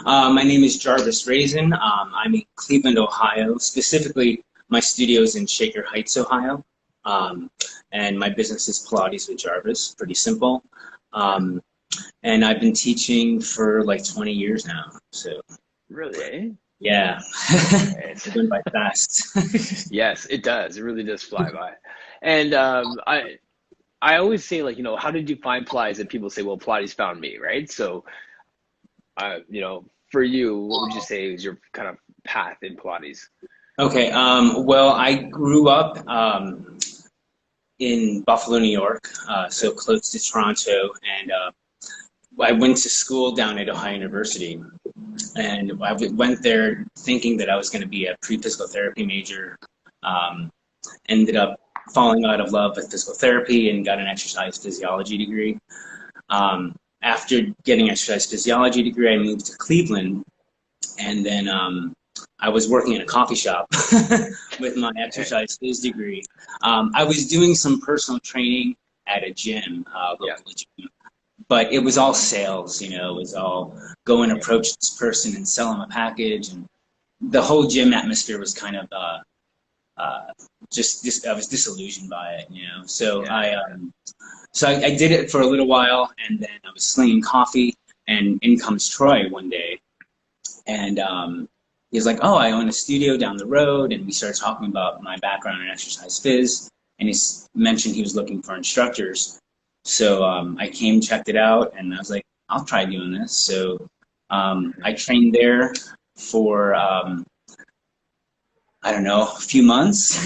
My name is Jarvis Raisin. I'm in Cleveland, Ohio. Specifically, my studio's in Shaker Heights, Ohio. Um, and my business is Pilates with Jarvis. Pretty simple. Um, and I've been teaching for like 20 years now. So, Really? yeah, Right. it went by fast. Yes, it does. It really does fly by. And I always say like, how did you find Pilates? And people say, well, Pilates found me, right? So, for you, what would you say is your kind of path in Pilates? Okay, well, I grew up in Buffalo, New York, so close to Toronto, and I went to school down at Ohio University, and I went there thinking that I was going to be a pre-physical therapy major. Um, Ended up falling out of love with physical therapy and got an exercise physiology degree. After getting an exercise physiology degree, I moved to Cleveland, and then I was working in a coffee shop with my exercise phys degree. I was doing some personal training at a gym, Yeah, local gym, but it was all sales. It was all go and yeah, approach this person and sell them a package, and the whole gym atmosphere was kind of uh, just I was disillusioned by it. yeah, I did it for a little while, and then I was slinging coffee, and in comes Troy one day, and he was like, "Oh, I own a studio down the road," and we started talking about my background in exercise phys, and mentioned he was looking for instructors. So I came, checked it out, and I was like, "I'll try doing this." So I trained there for I don't know, a few months,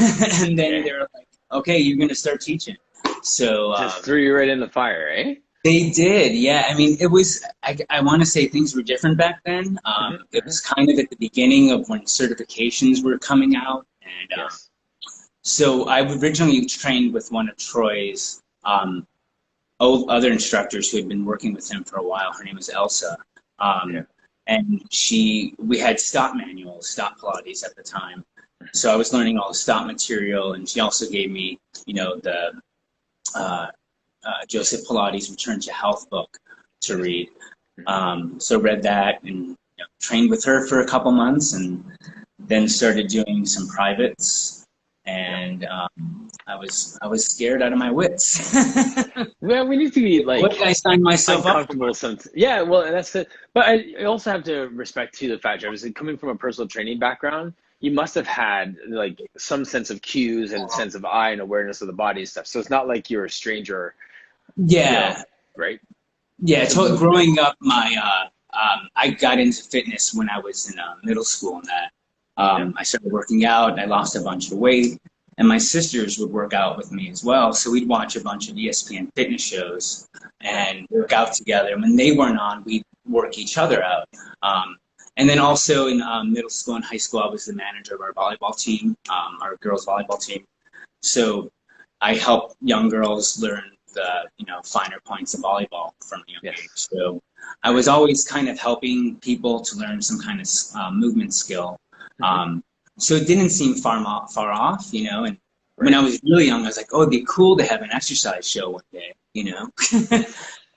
and then yeah. they were like, "Okay, you're going to start teaching." So Just threw you right in the fire, eh? they did, yeah. I mean, it was, I want to say things were different back then. Hmm. It Hmm. was kind of at the beginning of when certifications were coming out. And Yes. so I originally trained with one of Troy's other instructors who had been working with him for a while. Her name was Elsa. Yeah. Um, and we had stop manuals, stop Pilates at the time. So I was learning all the stop material, and she also gave me, the uh, Joseph Pilates Return to Health book to read. So read that and trained with her for a couple months, and then started doing some privates. Yeah. And I was scared out of my wits. Well, we need to be What like did I sign myself up for? uncomfortable sometimes. Yeah, well, and that's it. But I also have to respect to the fact, Jarvis, that coming from a personal training background, you must have had like some sense of cues and sense of eye and awareness of the body and stuff. So it's not like you're a stranger, you know, Yeah, right? yeah. To So movement. growing up, I got into fitness when I was in middle school, and that Yeah. I started working out. I lost a bunch of weight, and my sisters would work out with me as well. So we'd watch a bunch of ESPN fitness shows Yeah. and work out together. And when they weren't on, we'd work each other out. And then also in middle school and high school, I was the manager of our volleyball team, our girls volleyball team. So I help young girls learn the finer points of volleyball from a young age. Yes. So I Right. was always kind of helping people to learn some kind of movement skill. Hmm. Um, so it didn't seem far off. And when Right. I was really young, I was like, oh, it'd be cool to have an exercise show one day.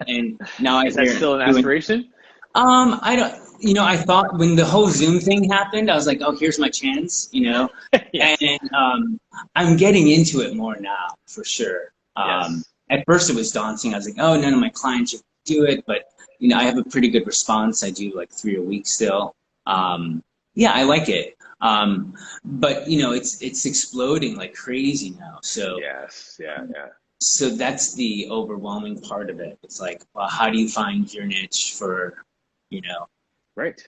And now I Is that hear still an doing. aspiration? I don't. I thought when the whole Zoom thing happened, I was like, oh, here's my chance. Yes. And I'm getting into it more now, for sure. Yes. At first, it was daunting. I was like, oh, none of my clients should do it, but I have a pretty good response. I do like 3 a week still. Yeah, I like it. But it's exploding like crazy now. So Yes. Yeah. Yeah. so that's the overwhelming part of it. It's like, well, how do you find your niche you know, Right.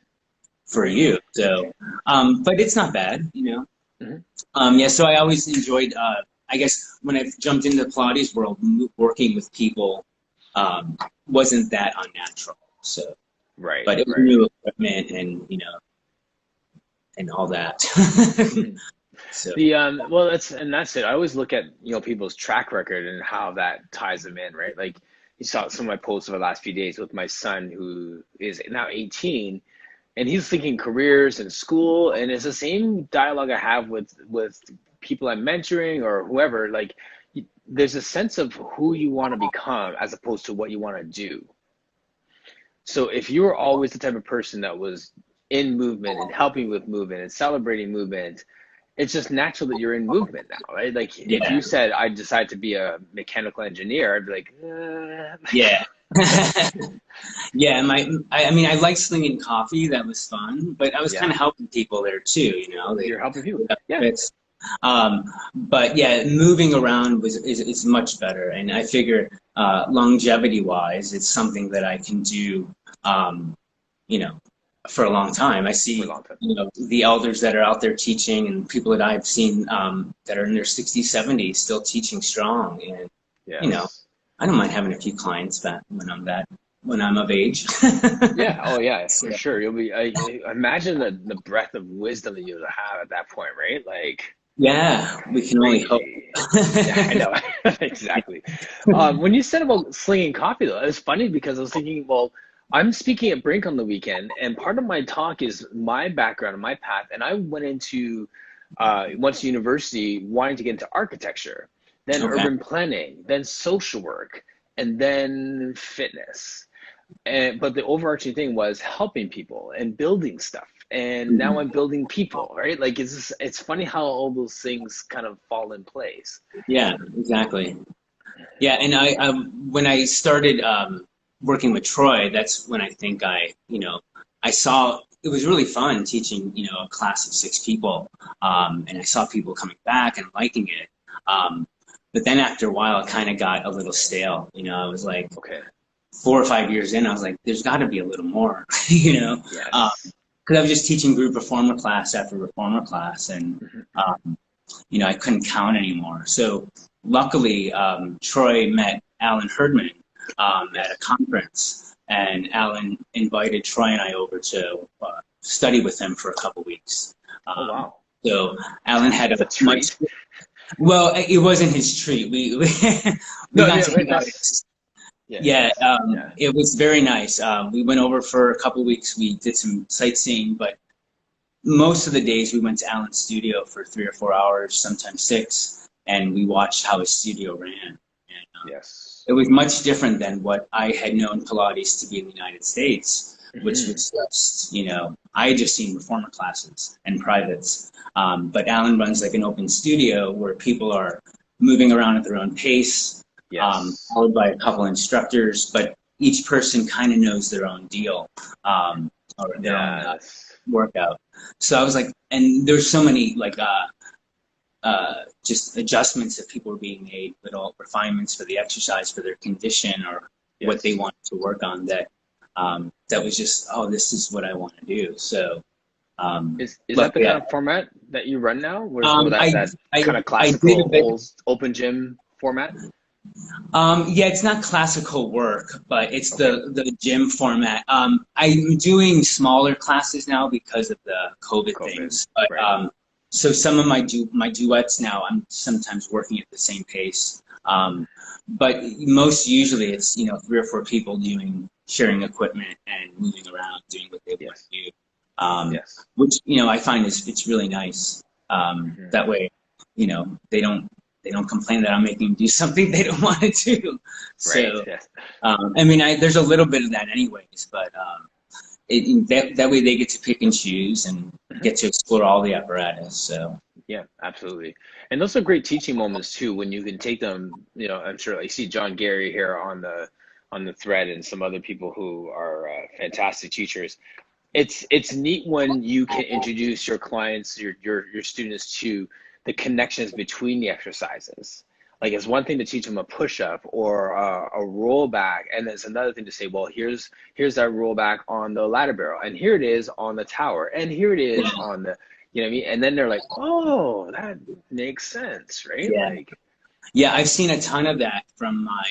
for Right. you? So, but it's not bad. Hmm. Yeah, so I always enjoyed, I guess, when I jumped into the Pilates world, working with people wasn't that unnatural. So, Right. but it was Right. new equipment and all that. Mhm. So, Well, that's it. I always look at people's track record and how that ties them in, right? Like you saw some of my posts over the last few days with my son who is now 18, and he's thinking careers and school, and it's the same dialogue I have with people I'm mentoring or whoever. Like there's a sense of who you want to become as opposed to what you want to do. So if you were always the type of person that was in movement and helping with movement and celebrating movement, it's just natural that you're in movement now, right? Like if Yeah. you said I decide to be a mechanical engineer, I'd be like, Yeah. Yeah, I mean, I like slinging coffee. That was fun, but I was kind yeah, of helping people there too. You know, you're helping people. Yeah, it's, but yeah, moving around is much better, and I figure longevity wise, it's something that I can do. You know, for a long time. I for a see, long time. you know, the elders that are out there teaching, and people that I've seen that are in their 60s, 70s, still teaching strong, and you know, Yes. I don't mind having a few clients back when I'm of age. Yeah. Oh, yeah, So, for sure. You'll be. I imagine the breadth of wisdom that you'll have at that point, right? Like yeah, we can only hope. crazy. Yeah, I know. Exactly. When you said about slinging coffee, though, it's funny because I was thinking, well, I'm speaking at Brink on the weekend, and part of my talk is my background and my path. And I went to university wanting to get into architecture, then Okay. urban planning, then social work, and then fitness. But the overarching thing was helping people and building stuff. And now Mhm. I'm building people, right? Like it's funny how all those things kind of fall in place. Yeah, exactly. Yeah, and when I started working with Troy, that's when I think I saw it was really fun teaching, you know, a class of 6 people, and I saw people coming back and liking it. But then after a while, it kind of got a little stale. You know, I was like Okay. 4 or 5 years in, I was like, there's got to be a little more, you know, Yes. because I was just teaching group reformer class after reformer class, and Mhm, mhm. um, you know, I couldn't count anymore. So luckily, Troy met Alan Herdman at a Yes. conference, and Alan invited Troy and I over to study with him for a couple weeks. Oh, Um, wow. so Alan had That's a a much treat. well, it wasn't his treat. We No, got yeah, to right. hang out. That's Yeah, yes. Yeah. it was very nice. We went over for a couple weeks. We did some sightseeing, but most of the days we went to Alan's studio for 3 or 4 hours, sometimes 6, and we watched how his studio ran. And Yes. it was much different than what I had known Pilates to be in the United States, which Hmm. was just, you know, I had just seen reformer classes and privates. But Alan runs like an open studio where people are moving around at their own pace, Yes. followed by a couple instructors, but each person kind of knows their own deal, or their own Yes. workout. So I was like, and there's so many like just adjustments that people were being made, little refinements for the exercise for their condition or what they Yes. wanted to work on that was just, oh, this is what I want to do. So Is that the luckily, kind of format that you run now? Where's more um, that I, that kind of I did a classical bit. whole open gym format? Yeah, it's not classical work, but it's Okay. the gym format. I'm doing smaller classes now because of the COVID COVID. things. But Right. so some of my duets now, I'm sometimes working at the same pace. But most usually it's, you know, 3 or 4 people doing sharing equipment and moving around, doing what they want Yes. to do. Yes. Which, you know, I find is it's really nice. Hmm. That way, you know, they don't complain that I'm making them do something they don't want to do. Right. So, Yes. I mean, there's a little bit of that anyways, but that way they get to pick and choose and Mhm. get to explore all the apparatus. So, Yeah, absolutely. And those are great teaching moments too, when you can take them, I'm sure I see John Gary here on the thread and some other people who are fantastic teachers. It's neat when you can introduce your clients, your students to the connections between the exercises. Like it's one thing to teach them a push-up or a rollback, and it's another thing to say, well, here's that rollback on the ladder barrel, and here it is on the tower, and here it is yeah, on the, you know what I mean? And then they're like, oh, that makes sense, right? yeah. Like, Yeah, I've seen a ton of that from my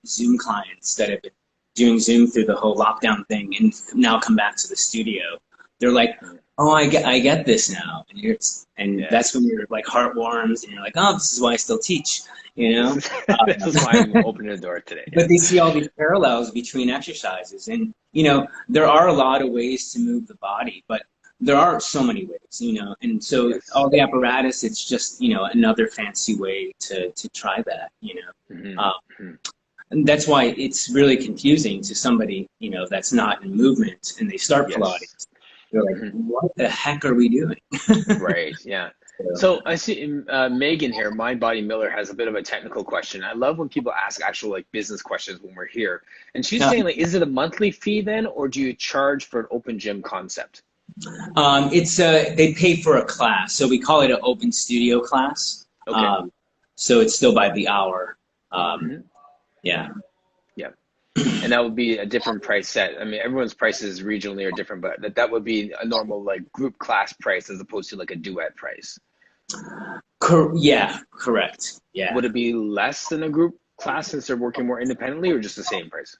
Zoom clients that have been doing Zoom through the whole lockdown thing and now come back to the studio. They're like, "Oh, I get this now," and that's when yes, your like heart warms and you're like, "Oh, this is why I still teach," you this know. is this is why I'm Um, opening the door today. but they Yes, see all these parallels between exercises, and you know there are a lot of ways to move the body, but there are so many ways, you know, and so yes. all the apparatus, it's just, you know, another fancy way to try that, you know. Hmm. Um, Hmm. and that's why it's really confusing to somebody, that's not in movement and they start Yes. Pilates. They're like, Hmm. what the heck are we doing? Right. Yeah. So, So I see Megan here, Mind Body Miller, has a bit of a technical question. I love when people ask actual like business questions when we're here. And she's uh, saying like, is it a monthly fee then, or do you charge for an open gym concept? it's they pay for a class, so we call it an open studio class. Okay. Um, so it's still by the hour. Um, Hmm. yeah. Yeah. And that would be a different price set. I mean, everyone's prices regionally are different, but that would be a normal like group class price as opposed to like a duet price. Yeah, correct. Yeah. Would it be less than a group class since they're working more independently, or just the same price?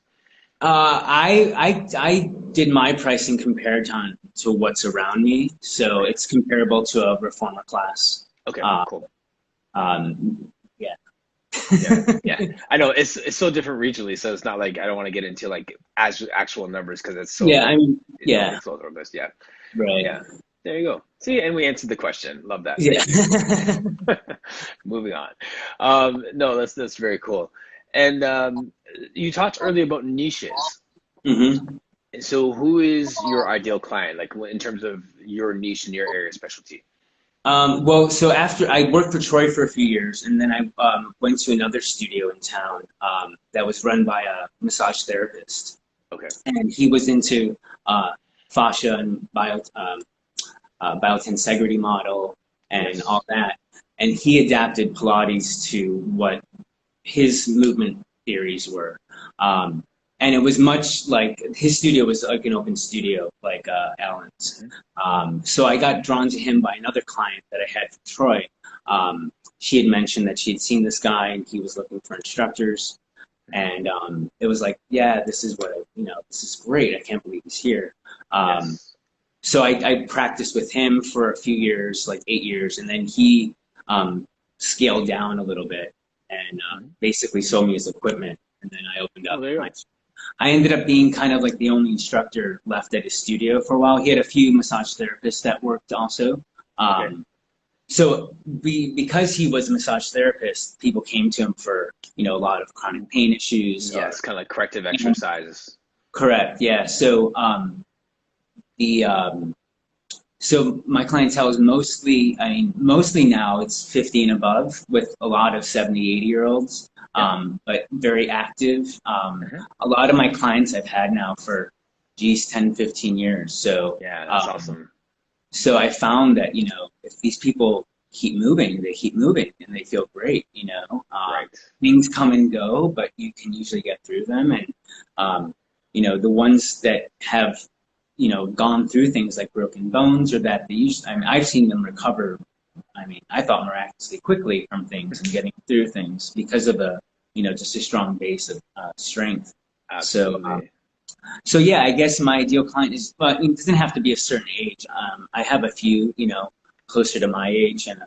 I did my pricing compared to what's around me, so Okay. it's comparable to a reformer class. Okay, Uh, cool. yeah. Yeah, yeah. I know it's so different regionally, so it's not like I don't want to get into like as actual numbers because it's Yeah, so I mean, nobody yeah, flows over this. Yeah, right. yeah. There you go. See, and we answered the question. Love that. Yeah. Thank you. Moving on. No, that's very cool. And you talked earlier about niches. hmm So who is your ideal client, like in terms of your niche and your area of specialty? Well, so after I worked for Troy for a few years, and then I went to another studio in town that was run by a massage therapist, Okay. and he was into fascia and biotensegrity model and Yes. all that. And he adapted Pilates to what his movement theories were. Um, and it was much like his studio was like an open studio, like Alan's. Hmm. So I got drawn to him by another client that I had from Troy. She had mentioned that she had seen this guy and he was looking for instructors. And it was like, yeah, this is this is great. I can't believe he's here. Um, Yes. so I practiced with him for a few years, like 8 years, and then he um, scaled down a little bit and Mhm. basically sold me his equipment. And then I opened Oh, up there you my. go. I ended up being kind of like the only instructor left at his studio for a while. He had a few massage therapists that worked also. Okay. Um, so because he was a massage therapist, people came to him for a lot of chronic pain issues or Yes, kind of like corrective you know, exercises. correct, yeah. So the so my clientele is mostly now it's 50 and above with a lot of 70, 80-year-olds, Yeah. but very active. Hmm. A lot of my clients I've had now for, geez, 10, 15 years. Yeah, that's awesome. So I found that, if these people keep moving, they keep moving and they feel great. Right. Things come and go, but you can usually get through them. And, the ones that have, gone through things like broken bones or that they usually, I've seen them recover. I thought miraculously quickly from things and getting through things because of just a strong base of strength. So, Absolutely. so yeah, I guess my ideal client is, but it doesn't have to be a certain age. I have a few, closer to my age and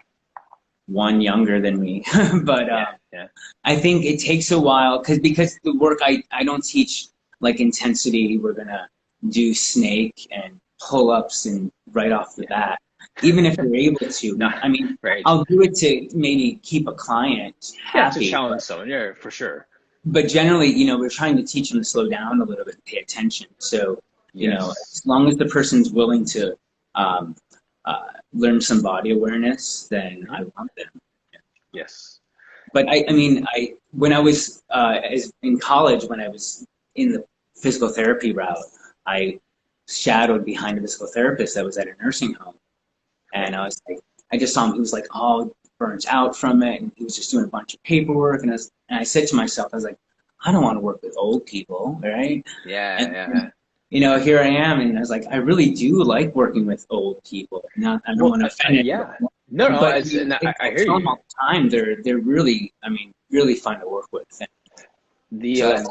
one younger than me. But Yeah. Yeah. I think it takes a while because the work I don't teach like intensity. We're gonna do snake and pull-ups and right off the bat. Even if you're able to, No. Right. I'll do it to maybe keep a client Yeah, to happy. challenge someone. Yeah, for sure. But generally, we're trying to teach them to slow down a little bit, pay attention. So, Yes. as long as the person's willing to um, learn some body awareness, then Hmm. I want them. Yes. But when I was in college, when I was in the physical therapy route, I shadowed behind a physical therapist that was at a nursing home, Okay. and I just saw him. He was like all burnt out from it, and he was just doing a bunch of paperwork. And I said to myself, I was like, I don't want to work with old people, right? Yeah. And Yeah. here I am, and I was like, I really do like working with old people. Not, I don't Well, want to offend anyone, yeah. No, no. but And if I I hear tell them you. all the time, they're really, really fun to work with. And The so that's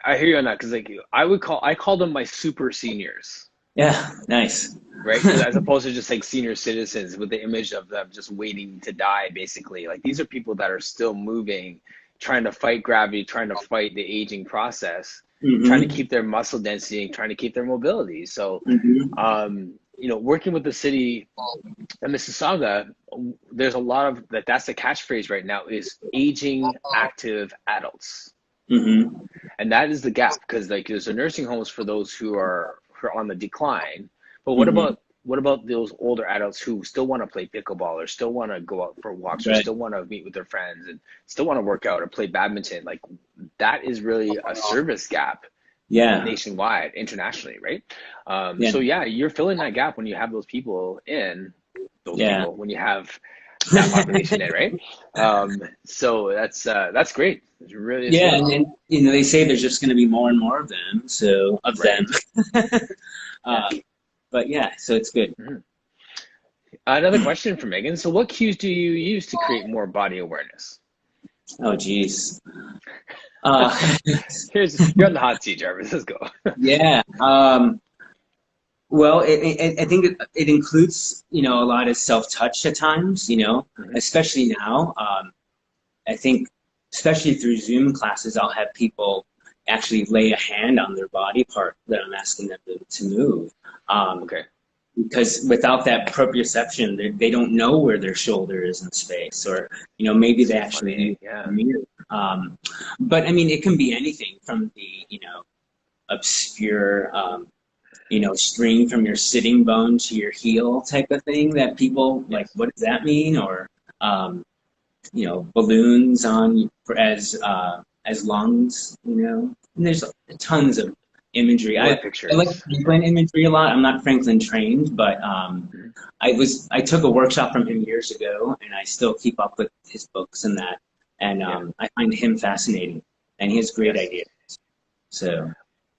I hear you on that because like I call them my super seniors, yeah, nice. right? Because as opposed to just like senior citizens with the image of them just waiting to die, basically. Like these are people that are still moving, trying to fight gravity, trying to fight the aging process, trying to hmm keep their muscle density, and trying to keep their mobility. So, hmm working with the city of Mississauga, there's a lot of that's the catchphrase right now is aging active adults. Mm-hmm. And that is the gap, because like there's a nursing homes for those who are on the decline. But Mm-hmm. what about those older adults who still want to play pickleball, or still want to go out for walks, or Right. still want to meet with their friends, and still want to work out or play badminton? Like that is really a service gap Yeah. nationwide, internationally, right? Yeah. So yeah, you're filling that gap when you have those Yeah. people, when you have that population in, right? So that's great. It really is Yeah, good. and then they say there's just going to be more and more of them, so of them. Right. Yeah. uh, but yeah, so it's good. Mhm. Another question for Megan. So what cues do you use to create more body awareness? Oh, geez. Uh, You're on the hot seat, Jarvis. Let's go. yeah. Well, I think it includes, a lot of self-touch at times, Mhm. especially now. I think, especially through Zoom classes, I'll have people actually lay a hand on their body part that I'm asking them to move. Um, Okay. because without that proprioception, they don't know where their shoulder is in space, or maybe they So actually funny. use a Yeah. mirror. But I mean, it can be anything from the obscure string from your sitting bone to your heel type of thing that people like. Yes. What does that mean? Or um, balloons on as lungs. And there's tons of imagery. I Word I like pictures. Yeah. Franklin imagery a lot. I'm not Franklin trained, but Mhm. I took a workshop from him years ago, and I still keep up with his books and that. And Yeah. I find him fascinating, and he has great Yes. ideas. So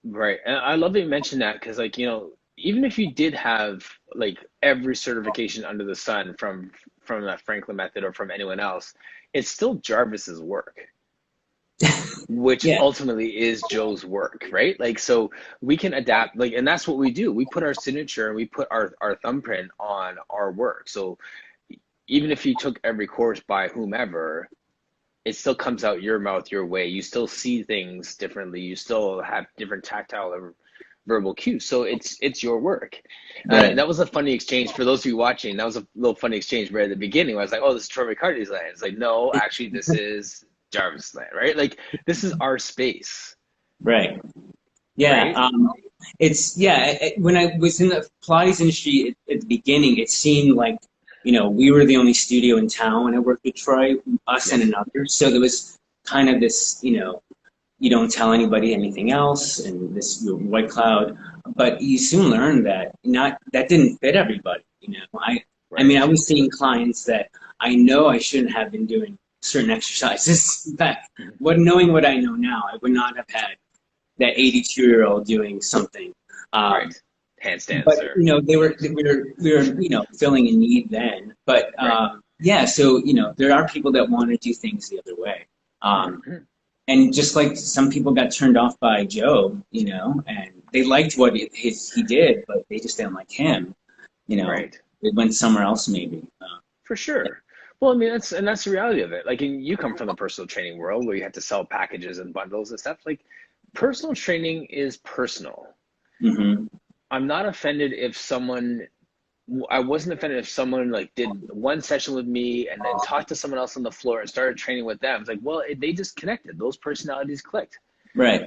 Right. And I love that you mentioned that, because like, even if you did have like every certification under the sun from that Franklin method or from anyone else, it's still Jarvis's work, which yeah, ultimately is Joe's work, right? Like, so we can adapt, like, and that's what we do. We put our signature and we put our thumbprint on our work. So even if you took every course by whomever, it still comes out your mouth your way. You still see things differently. You still have different tactile or verbal cues. So it's your work. right. That was a funny exchange for those of you watching. That was a little funny exchange right at the beginning. I was like, "Oh, this is Troy McCartney's land." It's like, no, actually, this is Jarvis' land, right? Like, this is our space, Right. Yeah. right? When I was in the Pilates industry at the beginning, it seemed like, we were the only studio in town when I worked with Troy, us and Yes, another. So there was kind of this, you don't tell anybody anything else, and this white cloud. But you soon learn that not that didn't fit everybody. I mean, I right. was seeing clients that I know I shouldn't have been doing certain exercises back. Mhm. Knowing what I know now, I would not have had that 82-year-old doing something. Um, Right. Handstands but or we were filling a need then. But right. yeah, so there are people that want to do things the other way. Um, Mhm. and just like some people got turned off by Joe, and they liked what he did, but they just didn't like him. Right. They went somewhere else maybe. For sure. Well, I mean, that's the reality of it. Like, you come from the personal training world where you have to sell packages and bundles and stuff. Like, personal training is personal. Hmm. I'm not offended if I wasn't offended if someone like did one session with me and then talked to someone else on the floor and started training with them. It's like, well, they just connected. Those personalities clicked. Right.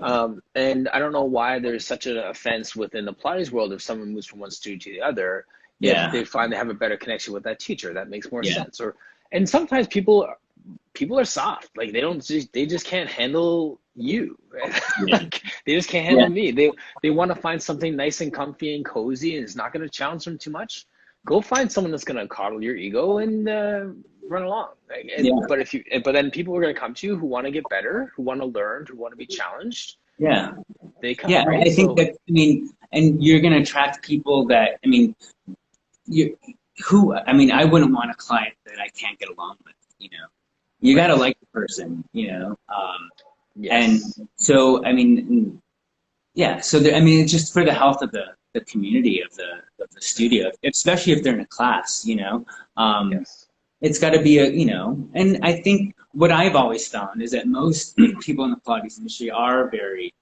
And I don't know why there's such an offense within the Pilates world if someone moves from one studio to the other, if Yeah. they find they have a better connection with that teacher. That makes more Yeah. sense. And sometimes people are soft. Like, they just can't handle you. Right? Yeah. Like, they just can't Yeah. handle me. They want to find something nice and comfy and cozy, and it's not going to challenge them too much. Go find someone that's going to coddle your ego and run along. Yeah. But then people are going to come to you who want to get better, who want to learn, who want to be challenged. Yeah. They come, Yeah. right? I think So that, and you're going to attract people that, you, I wouldn't want a client that I can't get along with, you got to right. like the person, and Yes. so, yeah, so it's just for the health of the community of the studio, especially if they're in a class, um, Yes. it's got to be and I think what I've always found is that most people in the Pilates industry are very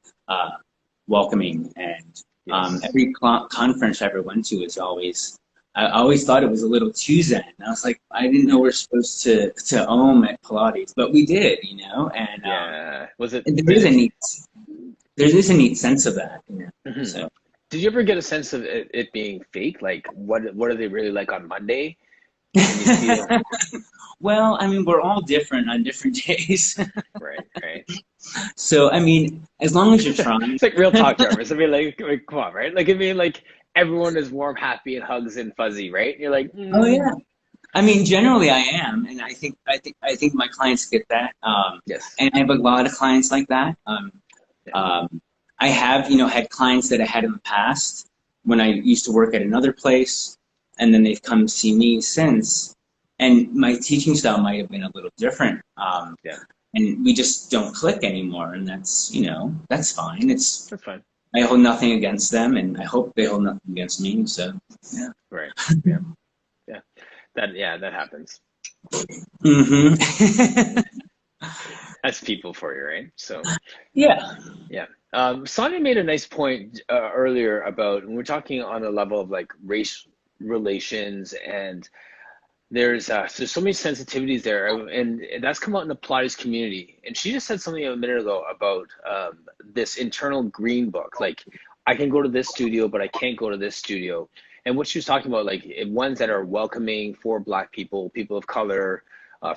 welcoming, and Yes. every conference I ever went to is always I always thought it was a little too zen. I was like, I didn't know we're supposed to ohm at Pilates, but we did, you know. Yeah. Was it, And did it, there is a neat sense of that, you know. mhm. So Did you ever get a sense of it being fake? Like, what are they really like on Monday? When you see them, well, I mean, we're all different on different days. right, right. So I mean, as long as you're trying. It's like real talk, Jarvis. I mean, like, come on, right? Like, I mean, like, everyone is warm, happy, and hugs and fuzzy, right? And you're like, Oh yeah. I mean, generally I am, and I think my clients get that. yes, And I have a lot of clients like that. yeah, I have, had clients that I had in the past when I used to work at another place, and then they've come see me since, and my teaching style might have been a little different. yeah. And we just don't click anymore, and that's fine. That's fine. I hold nothing against them, and I hope they hold nothing against me. So yeah. Right. Yeah. Yeah. That happens. Mm-hmm. That's people for you, right? So, Yeah. yeah. Sonia made a nice point earlier about when we're talking on a level of like race relations, and there's so many sensitivities there, and that's come out in the Pilates community. And she just said something a minute ago about this internal green book. Like, I can go to this studio, but I can't go to this studio. And what she was talking about, like ones that are welcoming for Black people, people of color,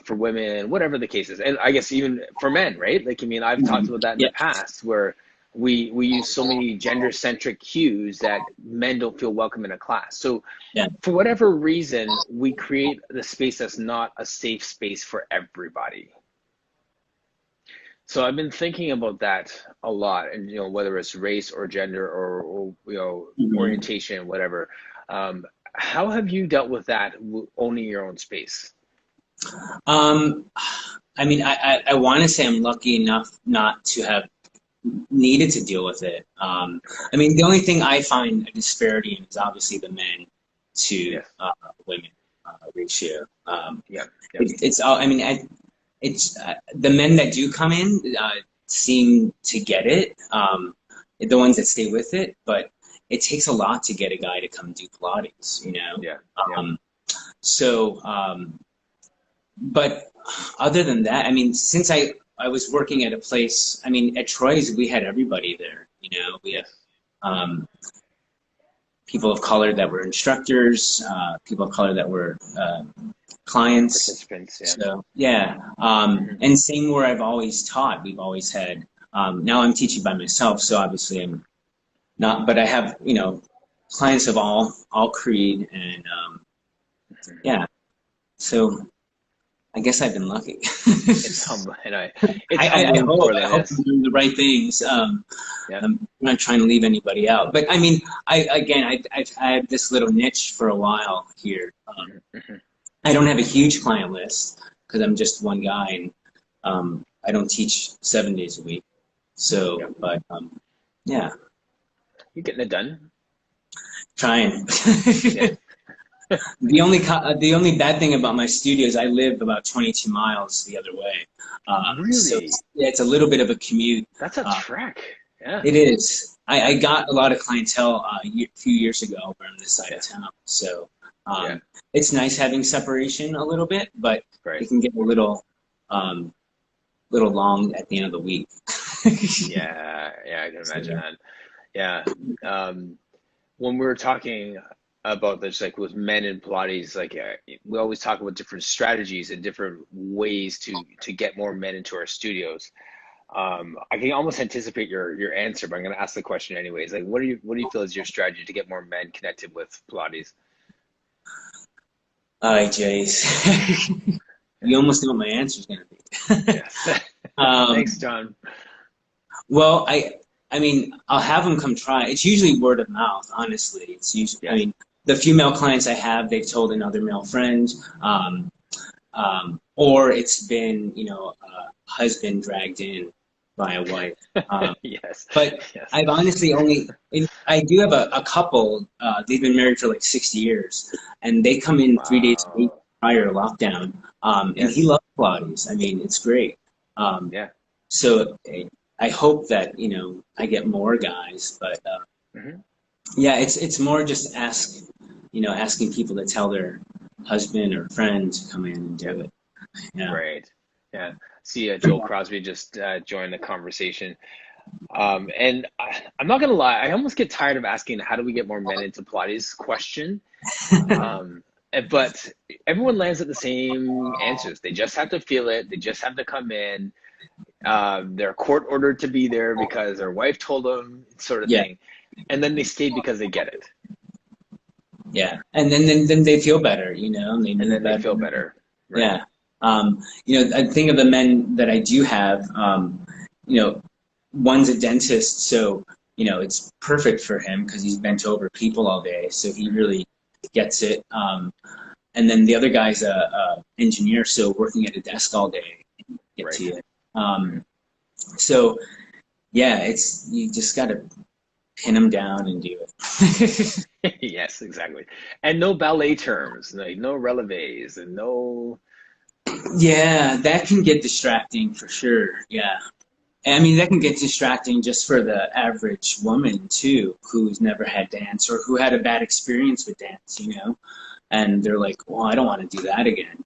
for women, whatever the case is, and I guess even for men, right? Like, I mean, I've talked about that in Yeah. the past, where we use so many gender-centric cues that men don't feel welcome in a class. So Yeah. for whatever reason, we create the space that's not a safe space for everybody. So I've been thinking about that a lot, and whether it's race or gender or Mhm. orientation, whatever. How have you dealt with that, owning your own space? Um, I mean, I want to say I'm lucky enough not to have needed to deal with it. I mean, the only thing I find a disparity in is obviously the men to Yes. women ratio. Yeah. Yeah. It's all. I mean, it's the men that do come in seem to get it. The ones that stay with it, but it takes a lot to get a guy to come do Pilates. Yeah. Yeah. Um, so. But other than that, I mean, since I was working at a place, I mean, at Troy's, we had everybody there. We had Yes. um, people of color that were instructors, people of color that were clients. Participants. Yeah. So, yeah. Mhm. And same where I've always taught, we've always had, now I'm teaching by myself, so obviously I'm not, but I have, clients of all creed, and yeah. So I guess I've been lucky. It's humbling. It's I humbling hope more than I it hope is. I'm doing the right things. Yeah. I'm not trying to leave anybody out, but I mean, I've had this little niche for a while here. Mhm. Mhm. I don't have a huge client list because I'm just one guy, and I don't teach 7 days a week. Yeah. So, but yeah, You're getting it done. trying. Yeah. The only bad thing about my studio is I live about 22 miles the other way, so Really? yeah, it's a little bit of a commute. That's a Uh, trek. Yeah. It is. I got a lot of clientele a few years ago over on this side Yeah. of town. So Yeah. it's nice having separation a little bit, but Right. it can get a um, little long at the end of the week. Yeah. Yeah. I can So, imagine that. Yeah. When we were talking about this, like with men in Pilates, like we always talk about different strategies and different ways to get more men into our studios. I can almost anticipate your answer, but I'm going to ask the question anyways. Like, what do you feel is your strategy to get more men connected with Pilates? all right, Jace. Yeah. You almost know what my answer is going to be. Yes. Thanks, um, John. well, I mean, I'll have them come try. It's usually word of mouth, honestly. It's usually, I Yeah. mean, the female clients I have, they've told another male friend. Or it's been, a husband dragged in by a wife. Yes. But Yes. I've honestly I do have a couple, they've been married for like 60 years, and they come in 3 days a week Wow. prior to lockdown, and he Yes. loves Pilates. I mean, it's great. Um, Yeah. so I hope that, I get more guys, but Hmm. yeah, it's more just ask. asking people to tell their husband or friend to come in and do it. Yeah. Right. Yeah. See, Joel Crosby just joined the conversation. And I'm not gonna lie, I almost get tired of asking how do we get more men into Pilates question. But everyone lands at the same answers. They just have to feel it. They just have to come in. They're court ordered to be there because their wife told them, sort of Yeah. thing. And then they stay because they get it. Yeah. And then they feel better, and they They feel better. Right? Yeah. I think of the men that I do have, one's a dentist, so, it's perfect for him because he's bent over people all day. So he really gets it. And then the other guy's a engineer, so working at a desk all day, get Right. to it. So yeah, you just got to pin them down and do it. Yes, exactly. And no ballet terms, like no releves and no. Yeah, that can get distracting for sure. Yeah. I mean, that can get distracting just for the average woman too, who's never had dance or who had a bad experience with dance, and they're like, well, I don't want to do that again.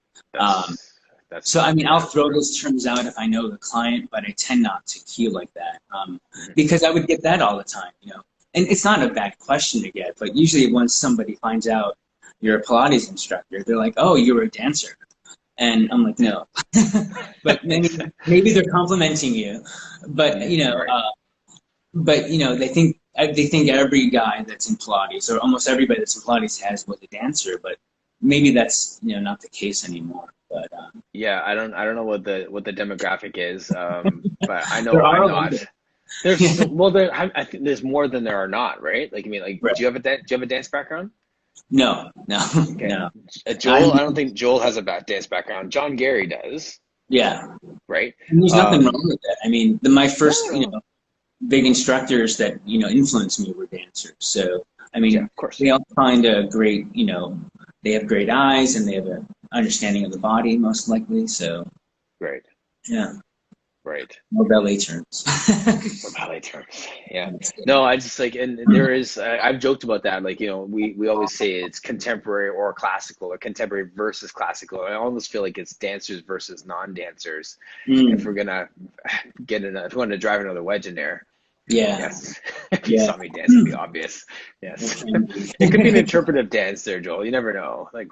So, I mean, I'll throw those terms out if I know the client, but I tend not to cue like that because I would get that all the time, And it's not a bad question to get, but usually once somebody finds out you're a Pilates instructor, they're like, oh, you were a dancer. And I'm like, no. But maybe they're complimenting you. But, they think every guy that's in Pilates or almost everybody that's in Pilates was a dancer, but maybe that's, not the case anymore. But yeah, I don't know what the demographic is, but I know there are I'm not. I think there's more than there are not, right? Like, I mean, like, right. do you have a dance background? No. Okay. No. Joel, I don't think Joel has a dance background. John Gary does. Yeah. Right. And there's nothing wrong with that. I mean, my first, big instructors that, influenced me were dancers. So, I mean, of course. they all find a great, they have great eyes and they have an understanding of the body, most likely. So, right. Yeah. Right. No ballet terms. No ballet terms. Yeah. No, I just and there is, I've joked about that. Like, we always say it's contemporary or classical or contemporary versus classical. I almost feel like it's dancers versus non-dancers. If we're going to if we want to drive another wedge in there. Yeah. Yes. If you saw me dance, it'd be obvious. Yes. It could be an interpretive dance there, Joel. You never know. Like,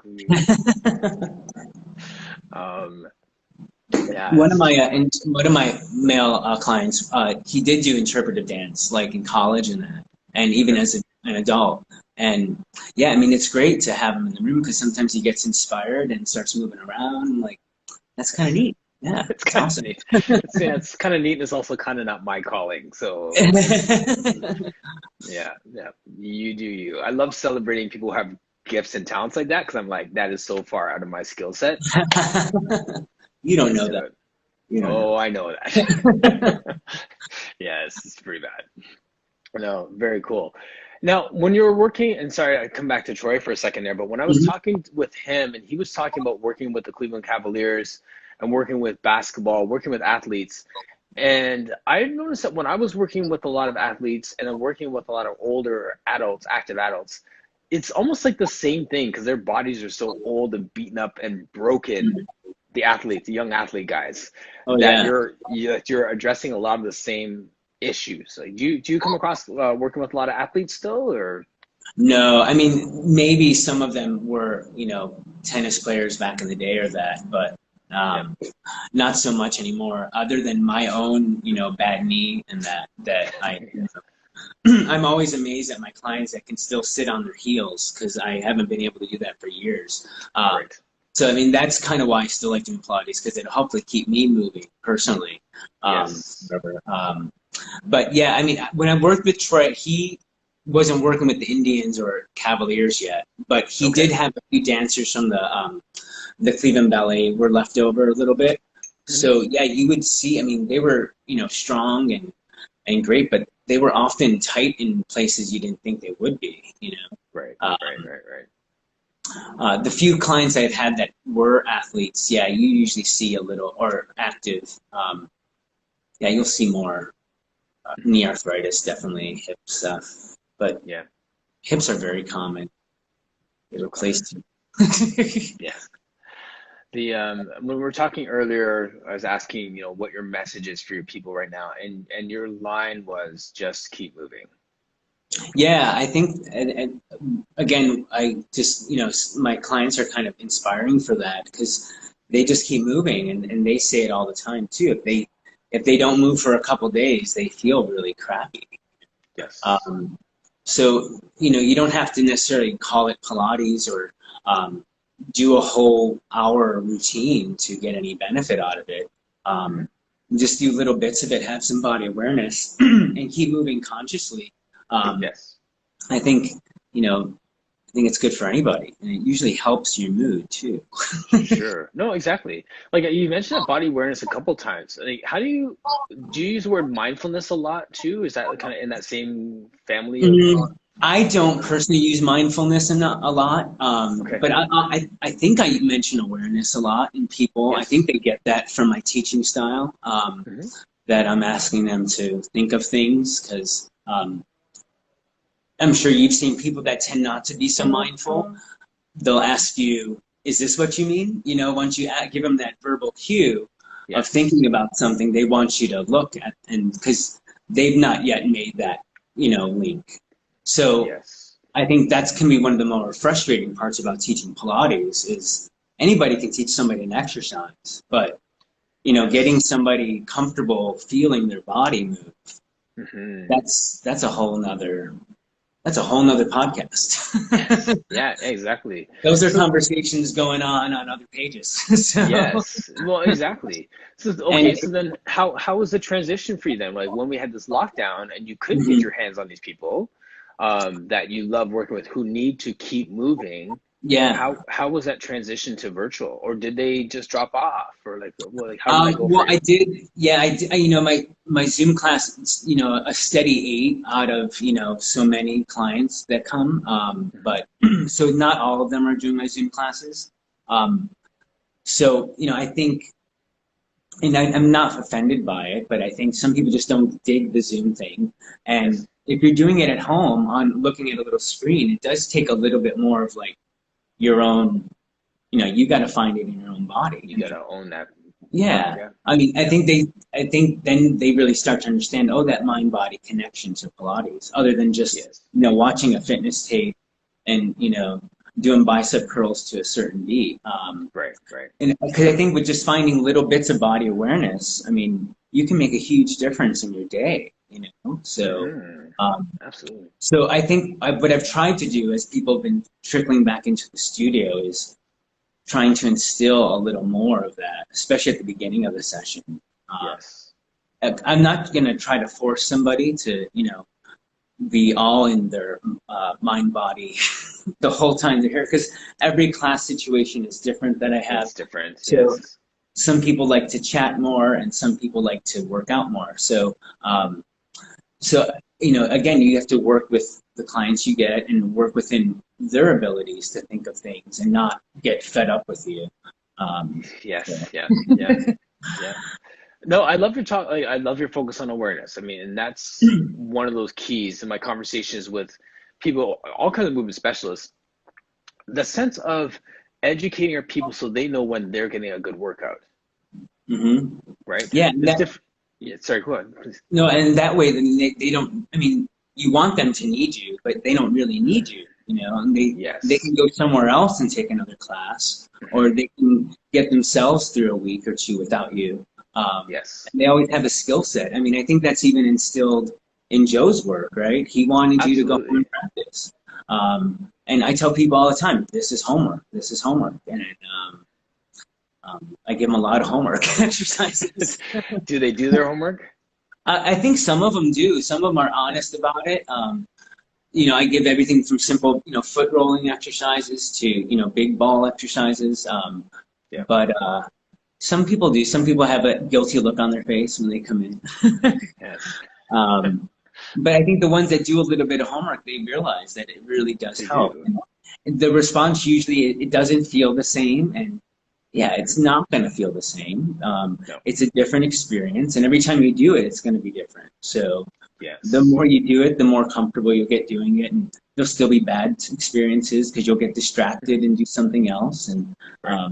yeah. One of my male clients, he did do interpretive dance, like in college and even as an adult. And yeah, I mean, it's great to have him in the room because sometimes he gets inspired and starts moving around. And like, that's kind of neat. Yeah, it's kind awesome. of neat. It's kind of neat. It's also kind of not my calling. So yeah, you do you. I love celebrating people who have gifts and talents like that because I'm like, that is so far out of my skill set. You don't know that. I know that. Yes, it's pretty bad. No, very cool. Now, when you were working, and sorry, I come back to Troy for a second there, but when I was talking with him, and he was talking about working with the Cleveland Cavaliers and working with basketball, working with athletes, and I noticed that when I was working with a lot of athletes and then working with a lot of older adults, active adults, it's almost like the same thing because their bodies are so old and beaten up and broken. The young athlete guys, you're addressing a lot of the same issues. Like, do you come across working with a lot of athletes still, or? No, I mean, maybe some of them were, tennis players back in the day or that, but not so much anymore. Other than my own, bad knee and that I'm always amazed at my clients that can still sit on their heels because I haven't been able to do that for years. Right. So, I mean, that's kind of why I still like doing Pilates because it'll hopefully keep me moving personally. Yes. But yeah, I mean, when I worked with Troy, he wasn't working with the Indians or Cavaliers yet, but he did have a few dancers from the Cleveland Ballet were left over a little bit. So yeah, you would see, I mean, they were, strong and great, but they were often tight in places you didn't think they would be, Right. The few clients I've had that were athletes, yeah, you usually see a little, or active, you'll see more knee arthritis, definitely hip stuff, but yeah, hips are very common. a place to. Yeah. The when we were talking earlier, I was asking, what your message is for your people right now, and your line was just keep moving. Yeah, I think, and again, I just, my clients are kind of inspiring for that because they just keep moving, and they say it all the time too. If they don't move for a couple days, they feel really crappy. Yes. So, you don't have to necessarily call it Pilates or do a whole hour routine to get any benefit out of it. Just do little bits of it, have some body awareness, and keep moving consciously. Yes. I think, it's good for anybody, and it usually helps your mood too. Sure. No, exactly. Like you mentioned that body awareness a couple times. Like, how do you use the word mindfulness a lot too? Is that kind of in that same family of? I don't personally use mindfulness a lot, Okay. but I think I mention awareness a lot in people. I Yes. think they get that from my teaching style, Hmm. that I'm asking them to think of things because I'm sure you've seen people that tend not to be so mindful. They'll ask you, is this what you mean? Once you give them that verbal cue of Yes. thinking about something, they want you to look at, and because they've not yet made that, link. So Yes. I think that can be one of the more frustrating parts about teaching Pilates is anybody can teach somebody an exercise, but, getting Yes. somebody comfortable feeling their body move, Hmm. that's a whole nother podcast. Yes. Yeah, exactly. Those are So, conversations going on other pages. So, yes. Well, exactly. So, and okay, so then how was the transition for you then? Like when we had this lockdown and you couldn't get mhm, your hands on these people that you love working with who need to keep moving, yeah. how was that transition to virtual? Or did they just drop off? Or like how did that go for Well, you? I did. Yeah, I did. My Zoom class. A steady 8 out of so many clients that come. Mhm. But so not all of them are doing my Zoom classes. Um, so I think, and I'm not offended by it, but I think some people just don't dig the Zoom thing. And Yes. if you're doing it at home on looking at a little screen, it does take a little bit more of like your own. You got to find it in your own body. You gotta own that part. Yeah. Yeah. I mean, Yeah. I think then they really start to understand, oh, that mind body connection to Pilates, other than just, Yes. watching a fitness tape and, doing bicep curls to a certain beat. Right. Right. And because I think with just finding little bits of body awareness, I mean, you can make a huge difference in your day. Hmm. Um, Absolutely. so I think what I've tried to do as people have been trickling back into the studio is trying to instill a little more of that, especially at the beginning of the session. Um, Yes. I'm not going to try to force somebody to, be all in their mind body the whole time they're here, because every class situation is different that I have. It's different. So Yes. some people like to chat more, and some people like to work out more. So again, you have to work with the clients you get and work within their abilities to think of things and not get fed up with you. So. Yes. Yeah. Yeah. Yeah. No, I love your talk. I love your focus on awareness. I mean, and that's one of those keys in my conversations with people, all kinds of movement specialists. The sense of educating our people so they know when they're getting a good workout, Hmm. right? Yeah, and It's different. Yeah, sorry, go ahead, please. no, and that way, then they don't. I mean, you want them to need you, but they don't really need you. And they Yes. can go somewhere else and take another class, or Hmm. they can get themselves through a week or two without you. Yes. And they always have a skill set. I mean, I think that's even instilled in Joe's work, right? He wanted you to go home Absolutely. and practice. And I tell people all the time, this is homework. This is homework, and I give them a lot of homework exercises. Do they do their homework? I think some of them do. Some of them are Yeah. honest about it. I give everything from simple, foot rolling exercises to, big ball exercises. Yeah. But some people do. Some people have a guilty look on their face when they come in. Yes. um, but I think the ones that do a little bit of homework, they realize that it really does They help. do. And the response usually it doesn't feel the same, and yeah, Hmm. it's not going to feel the same. No. It's a different experience, and every time you do it, it's going to be different. So the Yes. more you do it, the more comfortable you'll get doing it, and there'll still be bad experiences because you'll get distracted and do something else. And Right.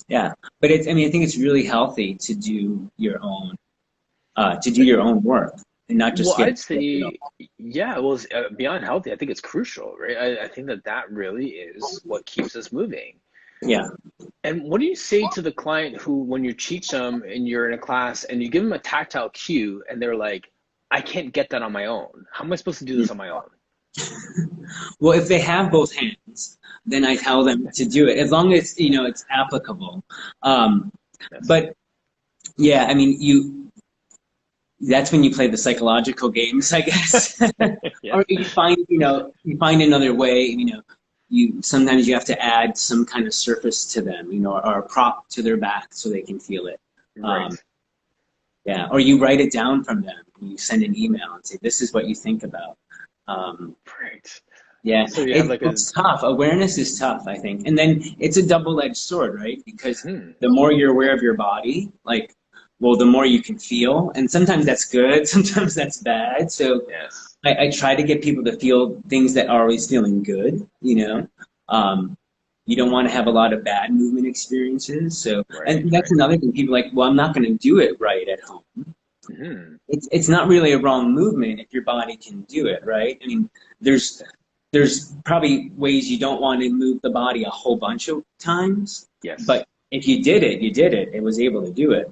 yeah, but it's, I mean, I think it's really healthy to do your own work and not Well, just get, I'd say, yeah, well, beyond healthy, I think it's crucial, right? I think that that really is what keeps us moving. yeah. And what do you say to the client who, when you teach them and you're in a class and you give them a tactile cue and they're like, I can't get that on my own. How am I supposed to do this on my own? Well, if they have both hands, then I tell them to do it as long as, it's applicable. Yes. But yeah, I mean, that's when you play the psychological games, I guess. Yeah. Or you find another way, sometimes you have to add some kind of surface to them, or a prop to their back so they can feel it. Right. Yeah, or you write it down from them. You send an email and say, this is what you think about. Right. Yeah, So you have like it's tough. Awareness is tough, I think. And then it's a double-edged sword, right? Because the more you're aware of your body, the more you can feel. And sometimes that's good, sometimes that's bad. So yes. I try to get people to feel things that are always feeling good, You don't want to have a lot of bad movement experiences. So, and that's another thing. People are like, well, I'm not going to do it right at home. Mm-hmm. It's not really a wrong movement if your body can do it, right? I mean, there's probably ways you don't want to move the body a whole bunch of times. Yes. But if you did it, you did it. It was able to do it.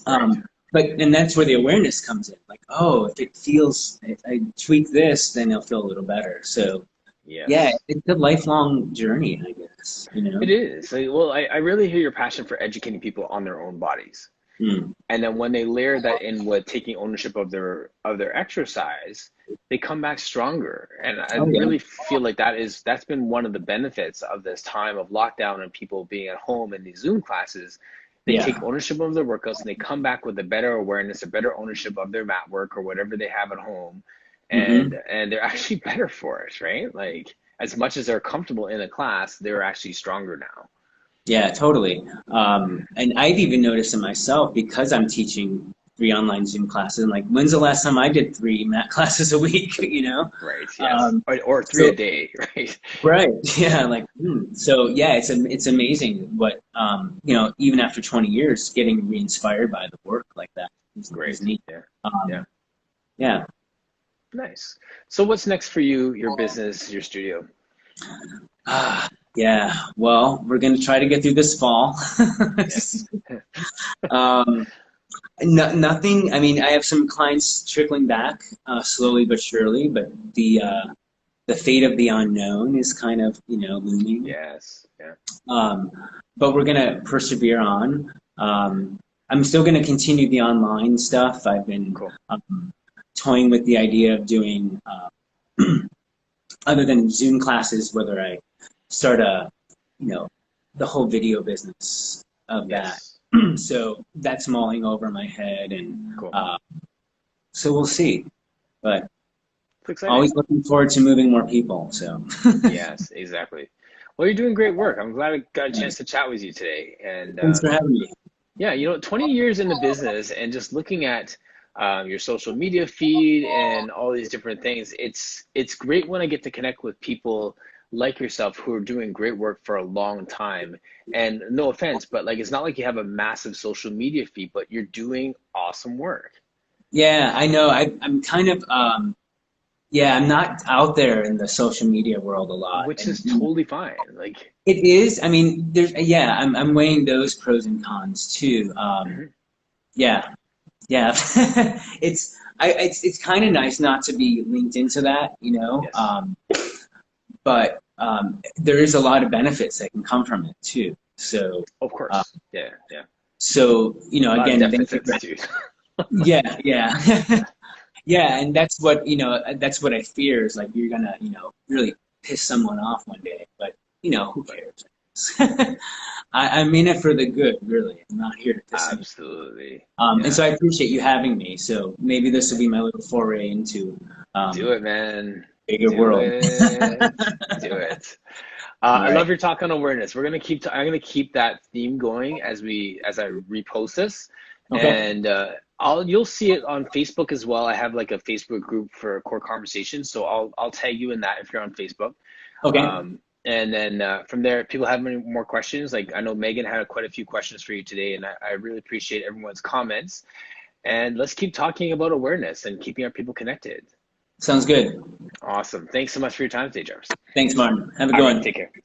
And that's where the awareness comes in. Like, oh, if it feels, if I tweak this, then it'll feel a little better. So, yeah, it's a lifelong journey, I guess. It is. Well, I really hear your passion for educating people on their own bodies. And then when they layer that in with taking ownership of their exercise, they come back stronger. And I really feel like that's been one of the benefits of this time of lockdown and people being at home in these Zoom classes. They take ownership of their workouts and they come back with a better awareness, a better ownership of their mat work or whatever they have at home. And they're actually better for it, right? Like, as much as they're comfortable in a class, they're actually stronger now. Yeah, totally. And I've even noticed in myself, because I'm teaching 3 online Zoom classes, and like, when's the last time I did 3 mat classes a week, Right, yes. Or 3 a day, right? Right, yeah, like, so yeah, it's amazing what, even after 20 years, getting re-inspired by the work like that is neat. Yeah. Nice. So what's next for you, your business, your studio? Yeah, well, we're going to try to get through this fall. Nothing, I mean, I have some clients trickling back slowly but surely, but the fate of the unknown is kind of, looming. Yes, yeah. But we're going to persevere on. I'm still going to continue the online stuff. I've been toying with the idea of doing, other than Zoom classes, whether I start the whole video business of that. So that's mulling over my head, and so we'll see. But always looking forward to moving more people. So yes, exactly. Well, you're doing great work. I'm glad I got a chance to chat with you today. And thanks for having me. Yeah, 20 years in the business and just looking at your social media feed and all these different things, it's great when I get to connect with people like yourself who are doing great work for a long time. And no offense, but like, it's not like you have a massive social media feed, but you're doing awesome work. Yeah, I know. I'm kind of, I'm not out there in the social media world a lot. Which is totally fine. Like, it is. I mean, I'm weighing those pros and cons too. Yeah. It's kind of nice not to be linked into that, but there is a lot of benefits that can come from it too. So of course, yeah. So again, yeah, and that's what I fear is like you're gonna really piss someone off one day, but who cares? I'm in it for the good, really. I'm not here to piss anyone. Absolutely. And so I appreciate you having me. So maybe this will be my little foray into do it, man. Bigger world. Do it. I love your talk on awareness. I'm gonna keep that theme going as I repost this, Okay. And you'll see it on Facebook as well. I have like a Facebook group for core conversations, so I'll tag you in that if you're on Facebook. Okay. And then from there, people have any more questions. Like I know Megan had quite a few questions for you today, and I really appreciate everyone's comments. And let's keep talking about awareness and keeping our people connected. Sounds good. Awesome. Thanks so much for your time today, Jarvis. Thanks, Martin. Have a All good right, one. take care.